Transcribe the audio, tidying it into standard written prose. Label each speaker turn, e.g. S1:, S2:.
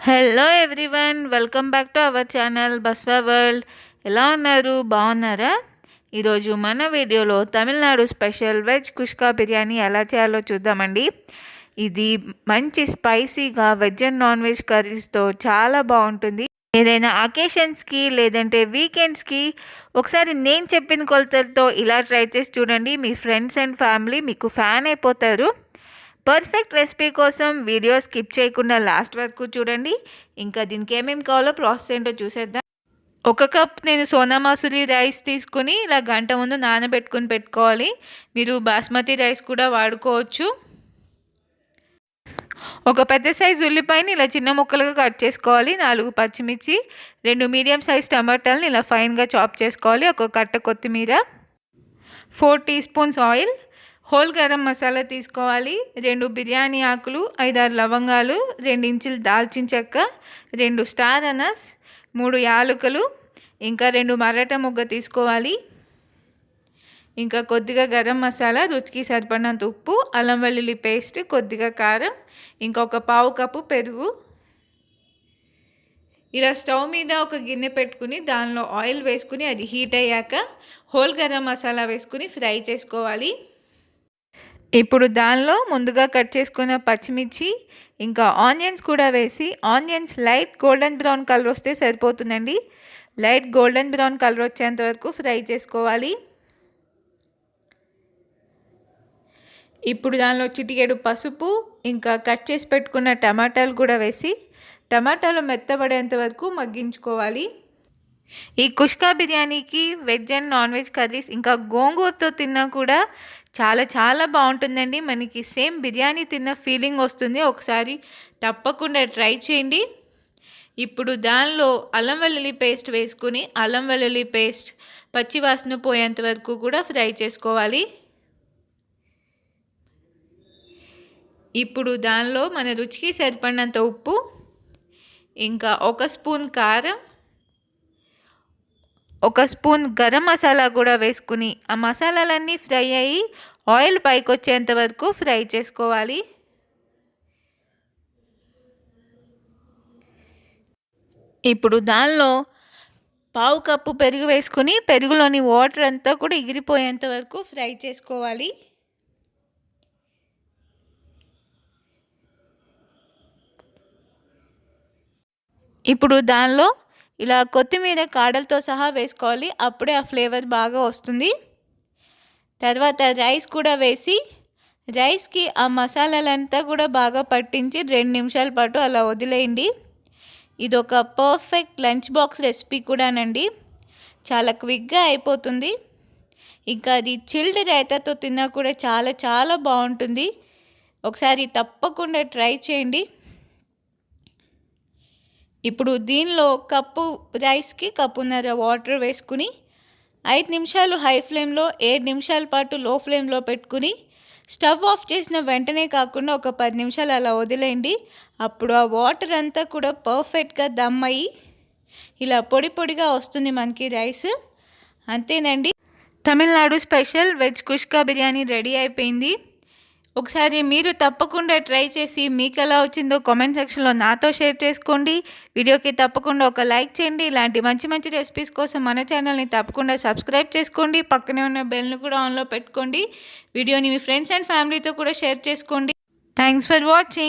S1: Hello everyone, welcome back to our channel Baswa world. ఎలా ఉన్నారు? బాగున్నారా? ఈరోజు మన వీడియోలో తమిళనాడు స్పెషల్ వెజ్ కుష్కా బిర్యానీ ఎలా చేయాలో చూద్దామండి. ఇది మంచి స్పైసీగా వెజ్ అండ్ నాన్ వెజ్ కర్రీస్తో చాలా బాగుంటుంది. ఏదైనా అకేషన్స్కి లేదంటే వీకెండ్స్కి ఒకసారి నేను చెప్పిన కొలతలతో ఇలా ట్రై చేసి చూడండి. మీ ఫ్రెండ్స్ అండ్ ఫ్యామిలీ మీకు ఫ్యాన్ అయిపోతారు. పర్ఫెక్ట్ రెసిపీ కోసం వీడియో స్కిప్ చేయకుండా లాస్ట్ వరకు చూడండి. ఇంకా దీనికి ఏమేమి కావాలో ప్రాసెస్ ఏంటో చూసేద్దాం. 1 కప్ నేను సోనా మసూరి రైస్ తీసుకుని ఇలా గంట ముందు నానబెట్టుకుని పెట్టుకోవాలి. మీరు బాస్మతి రైస్ కూడా వాడుకోవచ్చు. ఒక పెద్ద సైజు ఉల్లిపాయని ఇలా చిన్న ముక్కలుగా కట్ చేసుకోవాలి. 4 పచ్చిమిర్చి, 2 మీడియం సైజ్ టమాటాలని ఇలా ఫైన్గా చాప్ చేసుకోవాలి. ఒక కట్ట కొత్తిమీర, 4 teaspoons oil, whole garam masala తీసుకోవాలి, 2 బిర్యానీ ఆకులు, 5-6 లవంగాలు, 2 ఇంచులు దాల్చిన చెక్క, 2 స్టార్ అనస్, 3 యాలకులు, ఇంకా 2 మరాఠా మొగ్గ తీసుకోవాలి. ఇంకా కొద్దిగా గరం మసాలా, రుచికి సరిపడినంత ఉప్పు, అల్లం వెల్లుల్లి పేస్ట్, కొద్దిగా కారం, ఇంకా ఒక పావు కప్పు పెరుగు. ఇలా స్టవ్ మీద ఒక గిన్నె పెట్టుకుని దానిలో ఆయిల్ వేసుకుని అది హీట్ అయ్యాక హోల్ గరం మసాలా వేసుకుని ఫ్రై చేసుకోవాలి. ఇప్పుడు దానిలో ముందుగా కట్ చేసుకున్న పచ్చిమిర్చి ఇంకా ఆనియన్స్ కూడా వేసి onions light golden brown colour వస్తే సరిపోతుందండి. లైట్ గోల్డెన్ బ్రౌన్ కలర్ వచ్చేంత వరకు ఫ్రై చేసుకోవాలి. ఇప్పుడు దానిలో చిటికెడు పసుపు ఇంకా కట్ చేసి పెట్టుకున్న టమాటాలు కూడా వేసి టమాటాలు మెత్తబడేంత వరకు మగ్గించుకోవాలి. ఈ కుష్కా బిర్యానీకి veg and non veg curries ఇంకా గోంగూరతో తిన్నా కూడా చాలా చాలా బాగుంటుందండి. మనకి సేమ్ బిర్యానీ తిన్న ఫీలింగ్ వస్తుంది. ఒకసారి తప్పకుండా ట్రై చేయండి. ఇప్పుడు దానిలో అల్లం వెల్లుల్లి పేస్ట్ వేసుకుని అల్లం వెల్లుల్లి పేస్ట్ పచ్చి వాసన పోయేంత వరకు కూడా ఫ్రై చేసుకోవాలి. ఇప్పుడు దానిలో మన రుచికి సరిపడినంత ఉప్పు, ఇంకా 1 స్పూన్ కారం, 1 స్పూన్ గరం మసాలా కూడా వేసుకుని ఆ మసాలాలన్నీ ఫ్రై అయ్యి ఆయిల్ పైకి వచ్చేంత వరకు ఫ్రై చేసుకోవాలి. ఇప్పుడు దానిలో పావు కప్పు పెరుగు వేసుకుని పెరుగులోని వాటర్ అంతా కూడా ఎగిరిపోయేంత వరకు ఫ్రై చేసుకోవాలి. ఇప్పుడు దానిలో ఇలా కొత్తిమీర కాడలతో సహా వేసుకోవాలి. అప్పుడే ఆ ఫ్లేవర్ బాగా వస్తుంది. తర్వాత రైస్ కూడా వేసి రైస్కి ఆ మసాలాలంతా కూడా బాగా పట్టించి 2 నిమిషాల పాటు అలా వదిలేయండి. ఇది ఒక పర్ఫెక్ట్ లంచ్ బాక్స్ రెసిపీ కూడానండి. చాలా క్విక్గా అయిపోతుంది. ఇంకా అది చిల్డ్ రైతాతో తిన్నా కూడా చాలా చాలా బాగుంటుంది. ఒకసారి తప్పకుండా ట్రై చేయండి. ఇప్పుడు దీనిలో కప్పు రైస్కి కప్పున్నర వాటర్ వేసుకుని 5 నిమిషాలు హై ఫ్లేమ్లో 7 నిమిషాల పాటు లో ఫ్లేమ్లో పెట్టుకుని స్టవ్ ఆఫ్ చేసిన వెంటనే కాకుండా ఒక 10 నిమిషాలు అలా వదిలేయండి. అప్పుడు ఆ వాటర్ అంతా కూడా పర్ఫెక్ట్గా దమ్ అయ్యి ఇలా పొడి పొడిగా వస్తుంది మనకి రైస్. అంతేనండి, Tamil Nadu special veg kuska biryani ready అయిపోయింది. ఒకసారి మీరు తప్పకుండా ట్రై చేసి మీకు ఎలా వచ్చిందో కామెంట్ సెక్షన్లో నాతో షేర్ చేసుకోండి. వీడియోకి తప్పకుండా ఒక లైక్ చేయండి. ఇలాంటి మంచి మంచి రెసిపీస్ కోసం మన ఛానల్ని తప్పకుండా సబ్స్క్రైబ్ చేసుకోండి. పక్కనే ఉన్న బెల్ని కూడా ఆన్లో పెట్టుకోండి. వీడియోని మీ ఫ్రెండ్స్ అండ్ ఫ్యామిలీతో కూడా షేర్ చేసుకోండి. Thanks for watching.